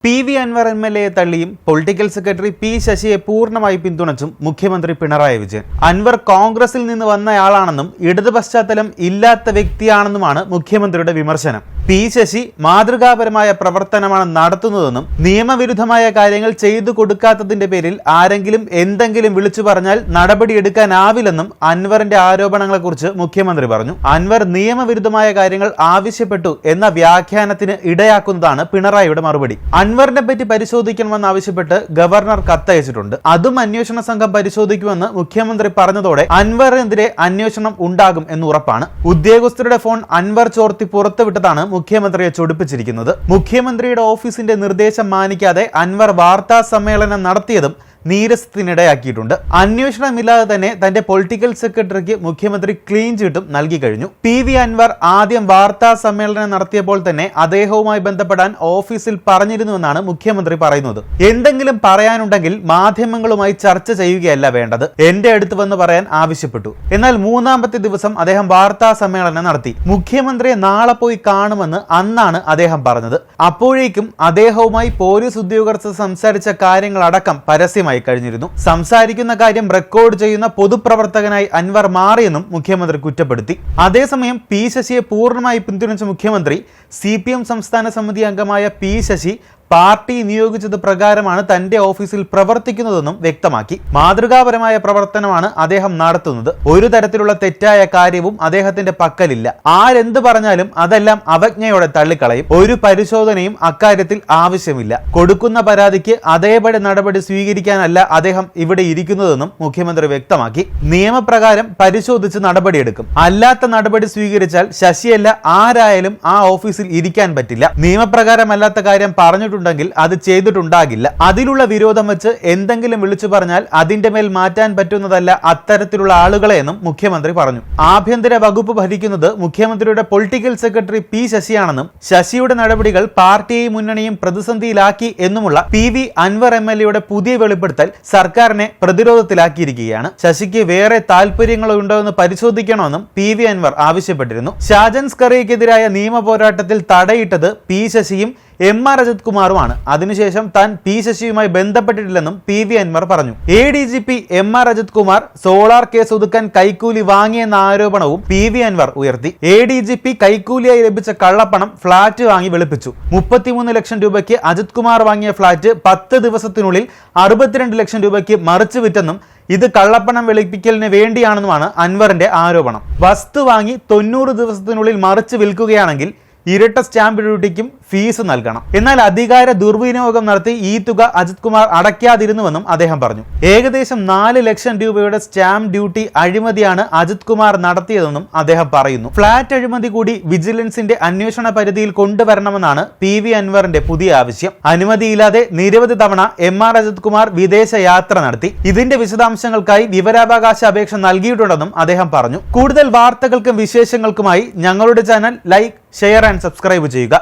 PV Anwar MLA തള്ളിയും political secretary P ശശിയെ പൂർണ്ണമായി പിന്തുണച്ചും മുഖ്യമന്ത്രി പിണറായി വിജയൻ. അൻവർ കോൺഗ്രസിൽ നിന്ന് വന്നയാളാണെന്നും ഇടതു പശ്ചാത്തലം ഇല്ലാത്ത വ്യക്തിയാണെന്നുമാണ് മുഖ്യമന്ത്രിയുടെ വിമർശനം. P ശശി മാതൃകാപരമായ പ്രവർത്തനമാണ് നടത്തുന്നതെന്നും നിയമവിരുദ്ധമായ കാര്യങ്ങൾ ചെയ്തു കൊടുക്കാത്തതിന്റെ പേരിൽ ആരെങ്കിലും എന്തെങ്കിലും വിളിച്ചു പറഞ്ഞാൽ നടപടിയെടുക്കാനാവില്ലെന്നും അൻവറിന്റെ ആരോപണങ്ങളെക്കുറിച്ച് മുഖ്യമന്ത്രി പറഞ്ഞു. അൻവർ നിയമവിരുദ്ധമായ കാര്യങ്ങൾ ആവശ്യപ്പെട്ടു എന്ന വ്യാഖ്യാനത്തിന് ഇടയാക്കുന്നതാണ് പിണറായിയുടെ മറുപടി. അൻവറിനെ പറ്റി പരിശോധിക്കണമെന്നാവശ്യപ്പെട്ട് ഗവർണർ കത്തയച്ചിട്ടുണ്ട്. അതും അന്വേഷണ സംഘം പരിശോധിക്കുമെന്ന് മുഖ്യമന്ത്രി പറഞ്ഞതോടെ അൻവറിനെതിരെ അന്വേഷണം ഉണ്ടാകും എന്ന് ഉറപ്പാണ്. ഉദ്യോഗസ്ഥരുടെ ഫോൺ അൻവർ ചോർത്തി പുറത്തുവിട്ടതാണ് മുഖ്യമന്ത്രിയെ ചൊടിപ്പിച്ചിരിക്കുന്നത്. മുഖ്യമന്ത്രിയുടെ ഓഫീസിന്റെ നിർദ്ദേശം മാനിക്കാതെ അൻവർ വാർത്താ സമ്മേളനം നടത്തിയതും നീരസത്തിനിടയാക്കിയിട്ടുണ്ട്. അന്വേഷണമില്ലാതെ തന്നെ തന്റെ പൊളിറ്റിക്കൽ സെക്രട്ടറിക്ക് മുഖ്യമന്ത്രി ക്ലീൻ ചിറ്റും നൽകി കഴിഞ്ഞു. PV അൻവർ ആദ്യം വാർത്താ സമ്മേളനം നടത്തിയപ്പോൾ തന്നെ അദ്ദേഹവുമായി ബന്ധപ്പെടാൻ ഓഫീസിൽ പറഞ്ഞിരുന്നുവെന്നാണ് മുഖ്യമന്ത്രി പറയുന്നത്. എന്തെങ്കിലും പറയാനുണ്ടെങ്കിൽ മാധ്യമങ്ങളുമായി ചർച്ച ചെയ്യുകയല്ല വേണ്ടത്, എന്റെ അടുത്ത് വന്ന് പറയാൻ ആവശ്യപ്പെട്ടു. എന്നാൽ മൂന്നാമത്തെ ദിവസം അദ്ദേഹം വാർത്താ സമ്മേളനം നടത്തി. മുഖ്യമന്ത്രിയെ നാളെ പോയി കാണുമെന്ന് അന്നാണ് അദ്ദേഹം പറഞ്ഞത്. അപ്പോഴേക്കും അദ്ദേഹവുമായി പോലീസ് ഉദ്യോഗസ്ഥർ സംസാരിച്ച കാര്യങ്ങളടക്കം പരസ്യമായി കഴിഞ്ഞിരുന്നു. സംസാരിക്കുന്ന കാര്യം റെക്കോർഡ് ചെയ്യുന്ന പൊതുപ്രവർത്തകനായി അൻവർ മാറിയെന്നും മുഖ്യമന്ത്രി കുറ്റപ്പെടുത്തി. അതേസമയം P ശശിയെ പൂർണ്ണമായി പിന്തുണച്ച മുഖ്യമന്ത്രി CPM സംസ്ഥാന സമിതി അംഗമായ P ശശി പാർട്ടി നിയോഗിച്ചത് പ്രകാരമാണ് തന്റെ ഓഫീസിൽ പ്രവർത്തിക്കുന്നതെന്നും വ്യക്തമാക്കി. മാതൃകാപരമായ പ്രവർത്തനമാണ് അദ്ദേഹം നടത്തുന്നത്. ഒരു തരത്തിലുള്ള തെറ്റായ കാര്യവും അദ്ദേഹത്തിന്റെ പക്കലില്ല. ആരെന്ത് പറഞ്ഞാലും അതെല്ലാം അവജ്ഞയോടെ തള്ളിക്കളയും. ഒരു പരിശോധനയും അക്കാര്യത്തിൽ ആവശ്യമില്ല. കൊടുക്കുന്ന പരാതിക്ക് അതേപടി നടപടി സ്വീകരിക്കാനല്ല അദ്ദേഹം ഇവിടെ ഇരിക്കുന്നതെന്നും മുഖ്യമന്ത്രി വ്യക്തമാക്കി. നിയമപ്രകാരം പരിശോധിച്ച് നടപടിയെടുക്കും. അല്ലാത്ത നടപടി സ്വീകരിച്ചാൽ ശശിയല്ല ആരായാലും ആ ഓഫീസിൽ ഇരിക്കാൻ പറ്റില്ല. നിയമപ്രകാരമല്ലാത്ത കാര്യം പറഞ്ഞിട്ടുണ്ട് െങ്കിൽ അത് ചെയ്തിട്ടുണ്ടാകില്ല. അതിലുള്ള വിരോധം വെച്ച് എന്തെങ്കിലും വിളിച്ചു പറഞ്ഞാൽ അതിന്റെ മേൽ മാറ്റാൻ പറ്റുന്നതല്ല അത്തരത്തിലുള്ള ആളുകളെ എന്നും മുഖ്യമന്ത്രി പറഞ്ഞു. ആഭ്യന്തര വകുപ്പ് ഭരിക്കുന്നത് മുഖ്യമന്ത്രിയുടെ പൊളിറ്റിക്കൽ സെക്രട്ടറി P ശശിയാണെന്നും ശശിയുടെ നടപടികൾ പാർട്ടിയെയും മുന്നണിയും പ്രതിസന്ധിയിലാക്കി എന്നുമുള്ള PV അൻവർ MLAയുടെ പുതിയ വെളിപ്പെടുത്തൽ സർക്കാരിനെ പ്രതിരോധത്തിലാക്കിയിരിക്കുകയാണ്. ശശിക്ക് വേറെ താല്പര്യങ്ങളോ ഉണ്ടോ എന്ന് പരിശോധിക്കണമെന്നും PV അൻവർ ആവശ്യപ്പെട്ടിരുന്നു. ഷാജൻ സ്കറിയക്കെതിരായ നിയമ പോരാട്ടത്തിൽ തടയിട്ടത് P ശശിയും MR അജിത് കുമാറുമാണ്. അതിനുശേഷം താൻ P ശശിയുമായി ബന്ധപ്പെട്ടിട്ടില്ലെന്നും PV അൻവർ പറഞ്ഞു. ADGP MR Ajith Kumar solar case ഒതുക്കാൻ കൈക്കൂലി വാങ്ങിയെന്ന ആരോപണവും PV അൻവർ ഉയർത്തി. ADGP കൈക്കൂലിയായി ലഭിച്ച കള്ളപ്പണം ഫ്ളാറ്റ് വാങ്ങി വെളുപ്പിച്ചു. 33 ലക്ഷം രൂപയ്ക്ക് അജിത് കുമാർ വാങ്ങിയ ഫ്ളാറ്റ് 10 ദിവസത്തിനുള്ളിൽ 62 ലക്ഷം രൂപയ്ക്ക് മറിച്ചു വിറ്റെന്നും ഇത് കള്ളപ്പണം വെളുപ്പിക്കലിന് വേണ്ടിയാണെന്നുമാണ് അൻവറിന്റെ ആരോപണം. വസ്തു വാങ്ങി 90 ദിവസത്തിനുള്ളിൽ മറിച്ച് വിൽക്കുകയാണെങ്കിൽ ഇരട്ട സ്റ്റാമ്പ് ഡ്യൂട്ടിക്കും ഫീസ് നൽകണം. എന്നാൽ അധികാര ദുർവിനിയോഗം നടത്തി ഈ തുക അജിത് കുമാർ അടയ്ക്കാതിരുന്നുവെന്നും അദ്ദേഹം പറഞ്ഞു. ഏകദേശം 4 ലക്ഷം രൂപയുടെ സ്റ്റാമ്പ് ഡ്യൂട്ടി അഴിമതിയാണ് അജിത് കുമാർ നടത്തിയതെന്നും അദ്ദേഹം പറയുന്നു. ഫ്ളാറ്റ് അഴിമതി കൂടി വിജിലൻസിന്റെ അന്വേഷണ പരിധിയിൽ കൊണ്ടുവരണമെന്നാണ് PV അൻവറിന്റെ പുതിയ ആവശ്യം. അനുമതിയില്ലാതെ നിരവധി തവണ MR അജിത് കുമാർ വിദേശ യാത്ര നടത്തി. ഇതിന്റെ വിശദാംശങ്ങൾക്കായി വിവരാവകാശ അപേക്ഷ നൽകിയിട്ടുണ്ടെന്നും അദ്ദേഹം പറഞ്ഞു. കൂടുതൽ വാർത്തകൾക്കും വിശേഷങ്ങൾക്കുമായി ഞങ്ങളുടെ channel like, share and subscribe ചെയ്യുക.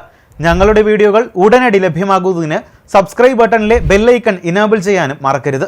ഞങ്ങളുടെ വീഡിയോകൾ ഉടനടി ലഭ്യമാകുന്നതിന് സബ്സ്ക്രൈബ് ബട്ടണിലെ ബെല്ലൈക്കൺ ഇനേബിൾ ചെയ്യാനും മറക്കരുത്.